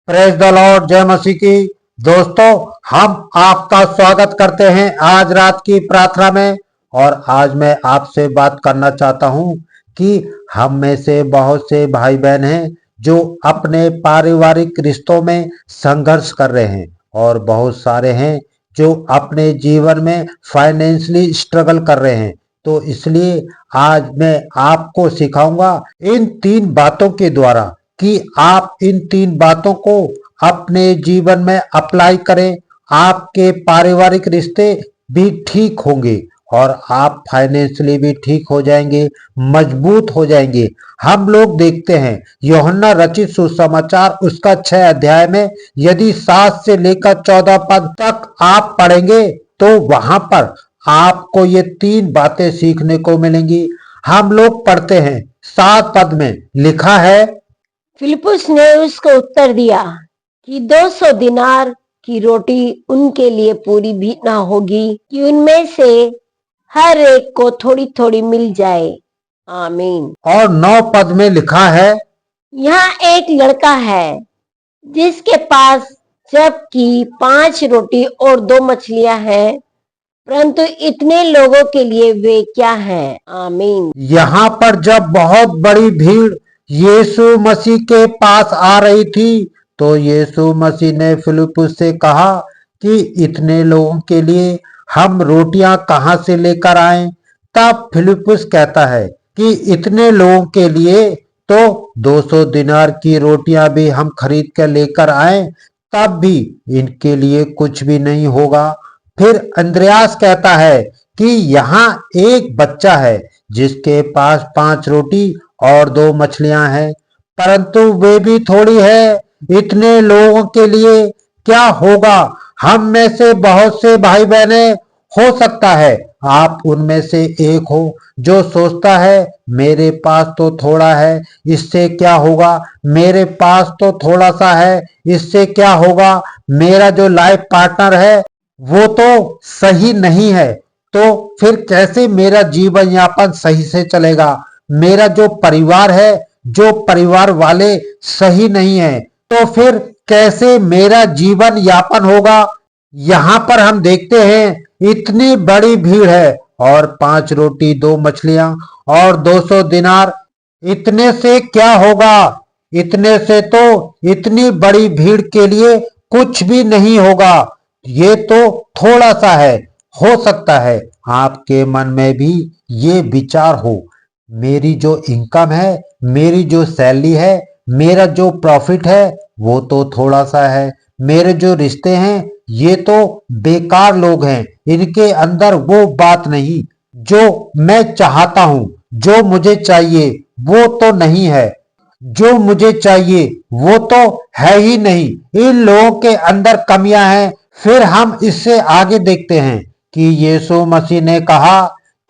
Praise the Lord, जय मसीह की। दोस्तों, हम आपका स्वागत करते हैं आज रात की प्रार्थना में। और आज मैं आपसे बात करना चाहता हूं कि हम में से बहुत से भाई बहन हैं जो अपने पारिवारिक रिश्तों में संघर्ष कर रहे हैं, और बहुत सारे हैं जो अपने जीवन में फाइनेंशियली स्ट्रगल कर रहे हैं। तो इसलिए आज मैं आपको सिखाऊंगा इन 3 बातों के द्वारा कि आप इन 3 बातों को अपने जीवन में अप्लाई करें। आपके पारिवारिक रिश्ते भी ठीक होंगे और आप फाइनेंशियली भी ठीक हो जाएंगे, मजबूत हो जाएंगे। हम लोग देखते हैं यूहन्ना रचित सुसमाचार उसका 6 अध्याय में यदि 7 से लेकर 14 पद तक आप पढ़ेंगे तो वहां पर आपको ये 3 बातें सीखने को मिलेंगी। हम लोग पढ़ते हैं 7 पद में लिखा है, फिलिप्पुस ने उसको उत्तर दिया कि 200 दिनार की रोटी उनके लिए पूरी भी ना होगी कि उनमें से हर एक को थोड़ी थोड़ी मिल जाए। आमीन। और 9 पद में लिखा है, यहाँ एक लड़का है जिसके पास जबकि 5 रोटी और 2 मछलियां हैं, परंतु इतने लोगों के लिए वे क्या हैं। आमीन। यहाँ पर जब बहुत बड़ी भीड़ यीशु मसीह के पास आ रही थी तो यीशु मसीह ने फिलिप्पुस से कहा कि इतने लोगों के लिए हम रोटियां कहाँ से लेकर आएं। तब फिलिप्पुस कहता है कि इतने लोगों के लिए तो 200 दिनार की रोटियां भी हम खरीद कर लेकर आए, तब भी इनके लिए कुछ भी नहीं होगा। फिर अंद्रयास कहता है कि यहाँ एक बच्चा है जिसके पास 5 रोटी और 2 मछलियां हैं, परंतु वे भी थोड़ी है। इतने लोगों के लिए क्या होगा। हम में से बहुत से भाई बहने, हो सकता है आप उनमें से एक हो जो सोचता है मेरे पास तो थोड़ा है, इससे क्या होगा। मेरे पास तो थोड़ा सा है, इससे क्या होगा। मेरा जो लाइफ पार्टनर है वो तो सही नहीं है, तो फिर कैसे मेरा जीवन यापन सही से चलेगा। मेरा जो परिवार है, जो परिवार वाले सही नहीं है, तो फिर कैसे मेरा जीवन यापन होगा। यहाँ पर हम देखते हैं इतनी बड़ी भीड़ है और 5 रोटी 2 मछलियां और 200 दिनार, इतने से क्या होगा। इतने से तो इतनी बड़ी भीड़ के लिए कुछ भी नहीं होगा। ये तो थोड़ा सा है। हो सकता है आपके मन में भी ये विचार हो, मेरी जो इनकम है, मेरी जो सैलरी है, मेरा जो प्रॉफिट है वो तो थोड़ा सा है। मेरे जो रिश्ते हैं ये तो बेकार लोग हैं, इनके अंदर वो बात नहीं जो मैं चाहता हूं। जो मुझे चाहिए वो तो नहीं है, जो मुझे चाहिए वो तो है ही नहीं। इन लोगों के अंदर कमियां हैं। फिर हम इससे आगे देखते हैं कि यीशु मसीह ने कहा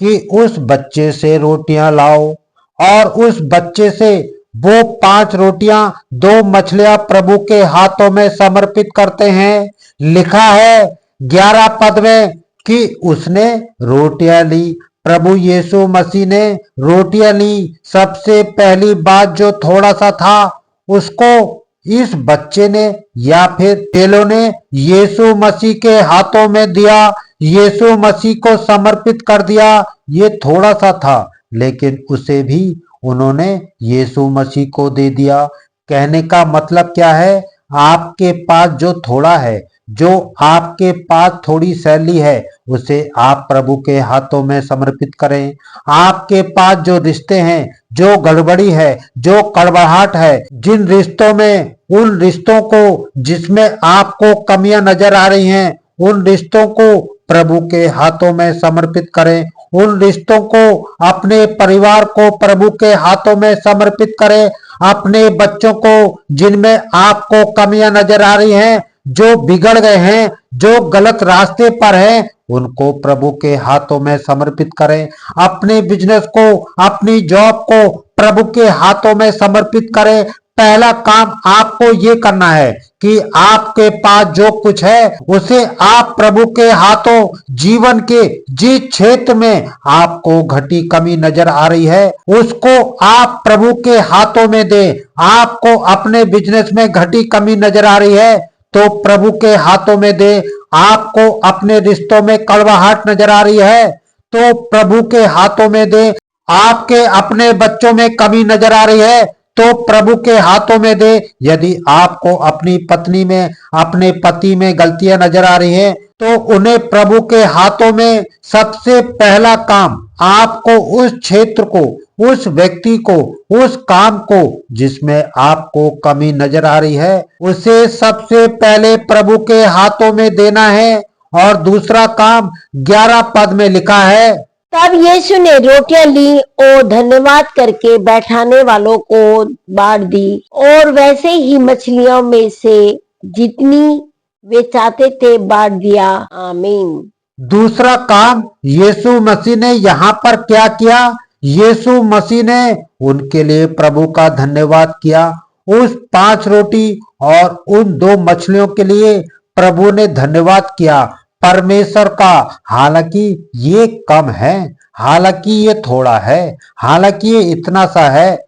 कि उस बच्चे से रोटियां लाओ, और उस बच्चे से वो 5 रोटियां 2 मछलियां प्रभु के हाथों में समर्पित करते हैं। लिखा है 11 पद में कि उसने रोटियां ली। प्रभु यीशु मसीह ने रोटियां ली। सबसे पहली बात जो थोड़ा सा था उसको इस बच्चे ने या फिर चेलों ने यीशु मसीह के हाथों में दिया, यीशु मसीह को समर्पित कर दिया। ये थोड़ा सा था लेकिन उसे भी उन्होंने यीशु मसीह को दे दिया। कहने का मतलब क्या है, आपके पास जो थोड़ा है, जो आपके पास थोड़ी सैलरी है, उसे आप प्रभु के हाथों में समर्पित करें। आपके पास जो रिश्ते हैं, जो गड़बड़ी है, जो कड़वाहट है, जिन रिश्तों में, उन रिश्तों को जिसमें आपको कमियां नजर आ रही हैं, उन रिश्तों को प्रभु के हाथों में समर्पित करें। उन रिश्तों को, अपने परिवार को प्रभु के हाथों में समर्पित करें। अपने बच्चों को जिनमें आपको कमियां नजर आ रही हैं, जो बिगड़ गए हैं, जो गलत रास्ते पर हैं, उनको प्रभु के हाथों में समर्पित करें। अपने बिजनेस को, अपनी जॉब को प्रभु के हाथों में समर्पित करें। पहला काम आपको ये करना है कि आपके पास जो कुछ है उसे आप प्रभु के हाथों, जीवन के जिस क्षेत्र में आपको घटी कमी नजर आ रही है उसको आप प्रभु के हाथों में दें। आपको अपने बिजनेस में घटी कमी नजर आ रही है तो प्रभु के हाथों में दे। आपको अपने रिश्तों में कड़वाहट नजर आ रही है तो प्रभु के हाथों में दे। आपके अपने बच्चों में कमी नजर आ रही है तो प्रभु के हाथों में दे। यदि आपको अपनी पत्नी में, अपने पति में गलतियां नजर आ रही हैं तो उन्हें प्रभु के हाथों में सबसे पहला काम आपको उस क्षेत्र को, उस व्यक्ति को, उस काम को जिसमें आपको कमी नजर आ रही है उसे सबसे पहले प्रभु के हाथों में देना है। और दूसरा काम 11 पद में लिखा है, तब यीशु ने रोटियां ली और धन्यवाद करके बैठाने वालों को बांट दी और वैसे ही मछलियों में से जितनी वे चाहते थे बांट दिया। आमीन। दूसरा काम यीशु मसीह ने यहाँ पर क्या किया? यीशु मसीह ने उनके लिए प्रभु का धन्यवाद किया। उस 5 रोटी और उन 2 मछलियों के लिए प्रभु ने धन्यवाद किया परमेश्वर का। हालांकि ये कम है, हालांकि ये थोड़ा है, हालांकि ये इतना सा है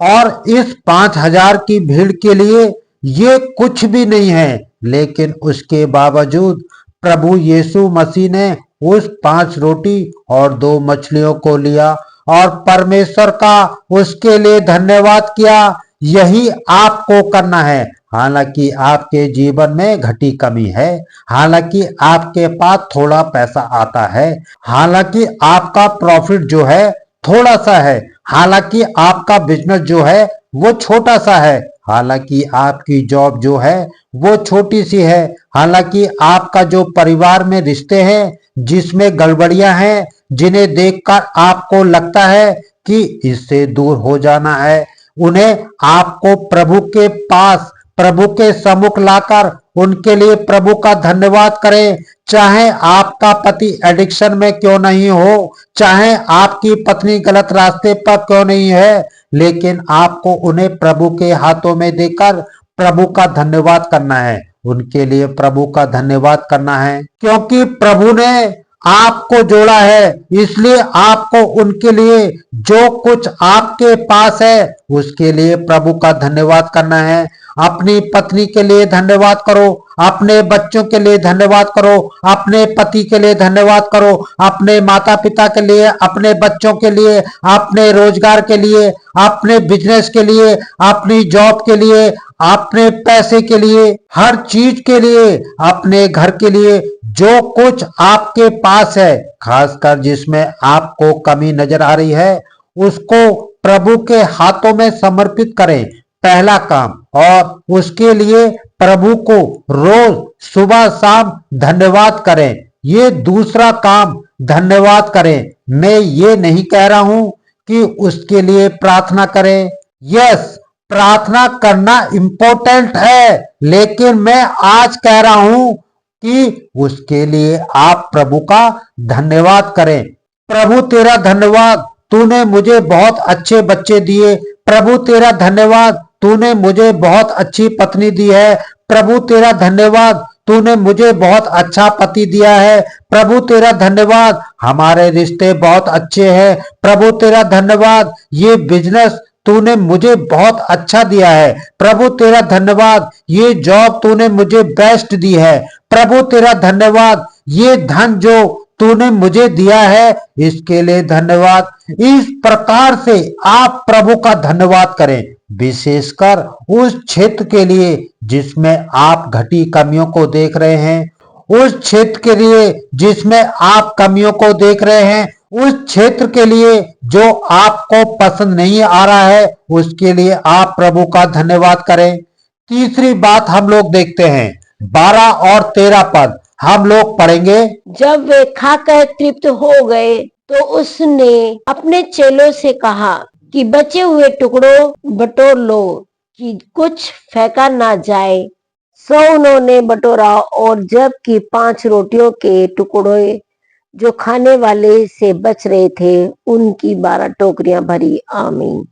और इस 5000 की भीड़ के लिए ये कुछ भी नहीं है, लेकिन उसके बावजूद प्रभु यीशु मसीह ने उस 5 रोटी और 2 मछलियों को लिया और परमेश्वर का उसके लिए धन्यवाद किया। यही आपको करना है। हालांकि आपके जीवन में घटी कमी है, हालांकि आपके पास थोड़ा पैसा आता है, हालांकि आपका प्रॉफिट जो है थोड़ा सा है, हालांकि आपका बिजनेस जो है वो छोटा सा है, हालांकि आपकी जॉब जो है वो छोटी सी है, हालांकि आपका जो परिवार में रिश्ते हैं जिसमें गड़बड़ियां हैं, जिन्हें देखकर आपको लगता है कि इससे दूर हो जाना है, उन्हें आपको प्रभु के पास, प्रभु के सम्मुख लाकर उनके लिए प्रभु का धन्यवाद करें। चाहे आपका पति एडिक्शन में क्यों नहीं हो, चाहे आपकी पत्नी गलत रास्ते पर क्यों नहीं है, लेकिन आपको उन्हें प्रभु के हाथों में देकर प्रभु का धन्यवाद करना है, उनके लिए प्रभु का धन्यवाद करना है। क्योंकि प्रभु ने आपको जोड़ा है, इसलिए आपको उनके लिए जो कुछ आपके पास है उसके लिए प्रभु का धन्यवाद करना है। अपनी पत्नी के लिए धन्यवाद करो, अपने बच्चों के लिए धन्यवाद करो, अपने पति के लिए धन्यवाद करो, अपने माता पिता के लिए, अपने बच्चों के लिए, अपने रोजगार के लिए, अपने बिजनेस के लिए, अपनी जॉब के लिए, अपने पैसे के लिए, हर चीज के लिए, अपने घर के लिए, जो कुछ आपके पास है, खासकर जिसमें आपको कमी नजर आ रही है, उसको प्रभु के हाथों में समर्पित करें, पहला काम। और उसके लिए प्रभु को रोज सुबह शाम धन्यवाद करें। ये दूसरा काम, धन्यवाद करें। मैं ये नहीं कह रहा हूं कि उसके लिए प्रार्थना करें। यस, प्रार्थना करना इंपॉर्टेंट है, लेकिन मैं आज कह रहा हूं कि उसके लिए आप प्रभु का धन्यवाद करें। प्रभु तेरा धन्यवाद, तूने मुझे बहुत अच्छे बच्चे दिए। प्रभु तेरा धन्यवाद, तूने मुझे बहुत अच्छी पत्नी दी है। प्रभु तेरा धन्यवाद, तूने मुझे बहुत अच्छा पति दिया है। प्रभु तेरा धन्यवाद, हमारे रिश्ते बहुत अच्छे हैं। प्रभु तेरा धन्यवाद, ये बिजनेस तूने मुझे बहुत अच्छा दिया है। प्रभु तेरा धन्यवाद, ये जॉब तूने मुझे बेस्ट दी है। प्रभु तेरा धन्यवाद, ये धन जो तूने मुझे दिया है इसके लिए धन्यवाद। इस प्रकार से आप प्रभु का धन्यवाद करें, विशेषकर उस क्षेत्र के लिए जिसमें आप घटी कमियों को देख रहे हैं, उस क्षेत्र के लिए जिसमें आप कमियों को देख रहे हैं, उस क्षेत्र के लिए जो आपको पसंद नहीं आ रहा है, उसके लिए आप प्रभु का धन्यवाद करें। तीसरी बात हम लोग देखते हैं 12 और 13 पद हम लोग पढ़ेंगे। जब वे खाकर तृप्त हो गए तो उसने अपने चेलों से कहा कि बचे हुए टुकड़ों बटोर लो कि कुछ फेंका ना जाए। सो उन्होंने बटोरा और जबकि 5 रोटियों के टुकड़े जो खाने वाले से बच रहे थे उनकी 12 टोकरियां भरी। आमीन।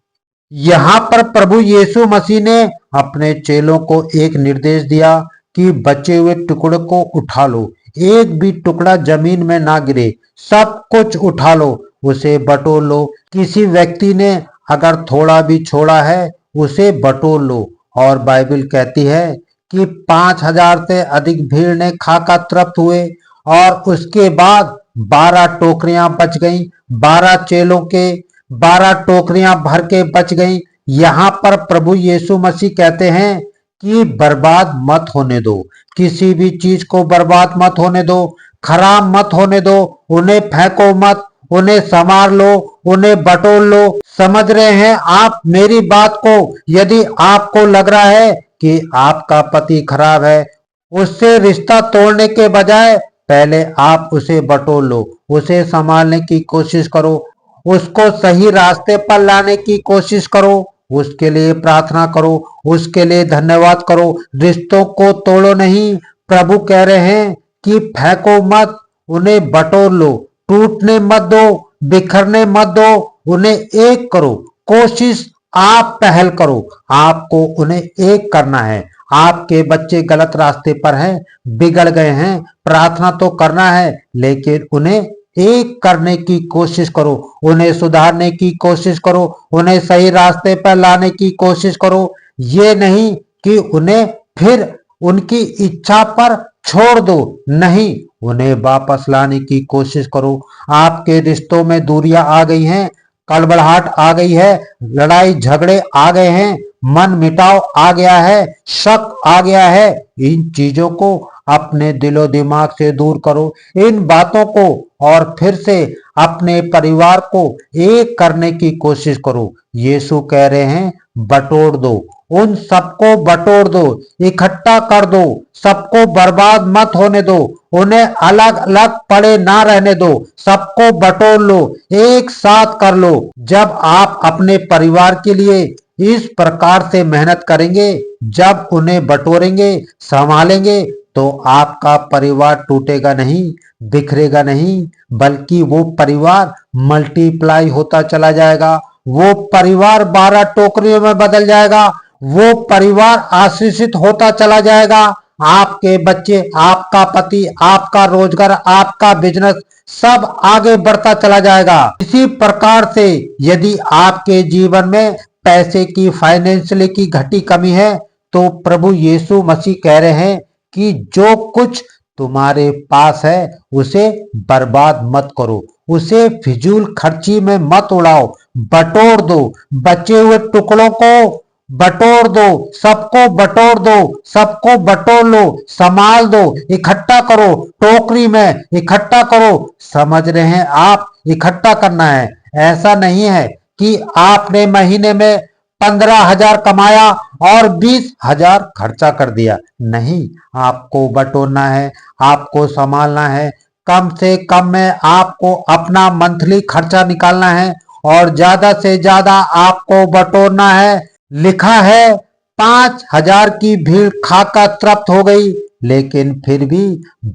यहाँ पर प्रभु यीशु मसीह ने अपने चेलों को एक निर्देश दिया कि बचे हुए टुकड़े को उठा लो, एक भी टुकड़ा जमीन में ना गिरे, सब कुछ उठा लो, उसे बटोर लो। किसी व्यक्ति ने अगर थोड़ा भी छोड़ा है उसे बटोर लो। और बाइबल कहती है कि 5,000 से अधिक भीड़ ने खाकर तृप्त हुए और उसके बाद 12 टोकरियां बच गईं। 12 चेलों के 12 टोकरियां भर के बच गईं। यहाँ पर प्रभु यीशु मसीह कहते हैं कि बर्बाद मत होने दो, किसी भी चीज को बर्बाद मत होने दो, खराब मत होने दो, उन्हें फेंको मत, उन्हें संवार लो, उन्हें बटोर लो। समझ रहे हैं आप मेरी बात को? यदि आपको लग रहा है कि आपका पति खराब है, उससे रिश्ता तोड़ने के बजाय पहले आप उसे बटोर लो, उसे संभालने की कोशिश करो, उसको सही रास्ते पर लाने की कोशिश करो, उसके लिए प्रार्थना करो, उसके लिए धन्यवाद करो। रिश्तों को तोड़ो नहीं। प्रभु कह रहे हैं कि फेंको मत, उन्हें बटोर लो, टूटने मत दो, बिखरने मत दो, उन्हें एक करो। कोशिश आप पहल करो, आपको उन्हें एक करना है। आपके बच्चे गलत रास्ते पर हैं, बिगड़ गए हैं, प्रार्थना तो करना है, लेकिन उन्हें एक करने की कोशिश करो, उन्हें सुधारने की कोशिश करो, उन्हें सही रास्ते पर लाने की कोशिश करो। ये नहीं कि उन्हें फिर उनकी इच्छा पर छोड़ दो, नहीं, उन्हें वापस लाने की कोशिश करो। आपके रिश्तों में दूरियां आ गई हैं, कड़बड़ाहट आ गई है, लड़ाई झगड़े आ गए हैं, मन मिटाव आ गया है, शक आ गया है। इन चीजों को अपने दिलो दिमाग से दूर करो, इन बातों को, और फिर से अपने परिवार को एक करने की कोशिश करो। यीशु कह रहे हैं बटोर दो, उन सबको बटोर दो, इकट्ठा कर दो, सबको बर्बाद मत होने दो, उन्हें अलग अलग पड़े ना रहने दो, सबको बटोर लो, एक साथ कर लो। जब आप अपने परिवार के लिए इस प्रकार से मेहनत करेंगे, जब उन्हें बटोरेंगे, संभालेंगे, तो आपका परिवार टूटेगा नहीं, बिखरेगा नहीं, बल्कि वो परिवार मल्टीप्लाई होता चला जाएगा, वो परिवार 12 टोकरियों में बदल जाएगा, वो परिवार आशीषित होता चला जाएगा। आपके बच्चे, आपका पति, आपका रोजगार, आपका बिजनेस सब आगे बढ़ता चला जाएगा। इसी प्रकार से यदि आपके जीवन में पैसे की, फाइनेंशियली की घटी कमी है, तो प्रभु यीशु मसीह कह रहे हैं कि जो कुछ तुम्हारे पास है उसे बर्बाद मत करो, उसे फिजूल खर्ची में मत उड़ाओ, बटोर दो, बचे हुए टुकड़ों को बटोर दो, सबको बटोर दो, सबको बटोर लो, संभाल दो, इकट्ठा करो, टोकरी में इकट्ठा करो। समझ रहे हैं आप? इकट्ठा करना है। ऐसा नहीं है कि आपने महीने में 15,000 कमाया और 20,000 खर्चा कर दिया। नहीं, आपको बटोरना है, आपको संभालना है। कम से कम में आपको अपना मंथली खर्चा निकालना है और ज्यादा से ज्यादा आपको बटोरना है। लिखा है 5,000 की भीड़ खाकर तृप्त हो गई, लेकिन फिर भी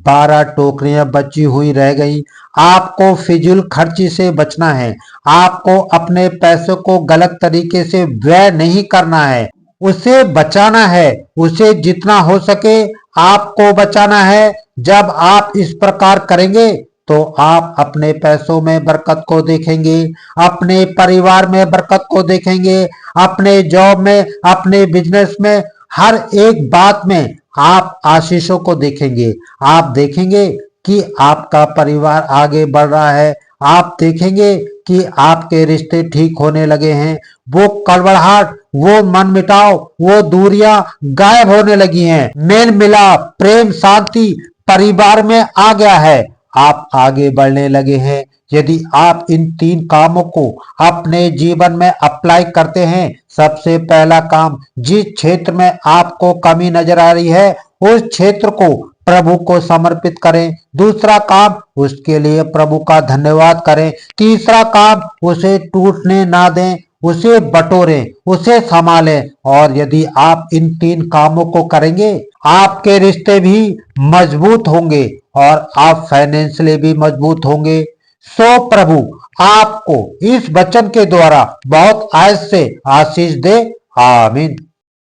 12 टोकरियां बची हुई रह गई। आपको फिजूल खर्ची से बचना है, आपको अपने पैसों को गलत तरीके से व्यय नहीं करना है, उसे बचाना है, उसे जितना हो सके आपको बचाना है। जब आप इस प्रकार करेंगे तो आप अपने पैसों में बरकत को देखेंगे, अपने परिवार में बरकत को देखेंगे, अपने जॉब में, अपने बिजनेस में, हर एक बात में आप आशीषों को देखेंगे। आप देखेंगे कि आपका परिवार आगे बढ़ रहा है, आप देखेंगे कि आपके रिश्ते ठीक होने लगे हैं, वो कड़वाहट, वो मन मिटाव, वो दूरियां गायब होने लगी हैं, मेल मिलाप, प्रेम, शांति परिवार में आ गया है, आप आगे बढ़ने लगे हैं। यदि आप इन 3 कामों को अपने जीवन में अप्लाई करते हैं, सबसे पहला काम, जिस क्षेत्र में आपको कमी नजर आ रही है उस क्षेत्र को प्रभु को समर्पित करें। दूसरा काम, उसके लिए प्रभु का धन्यवाद करें। तीसरा काम, उसे टूटने ना दें, उसे बटोरें, उसे संभालें। और यदि आप इन 3 कामों को करेंगे, आपके रिश्ते भी मजबूत होंगे और आप फाइनेंशियली भी मजबूत होंगे, सो प्रभु आपको इस वचन के द्वारा बहुत आयत से आशीष दे। आमीन।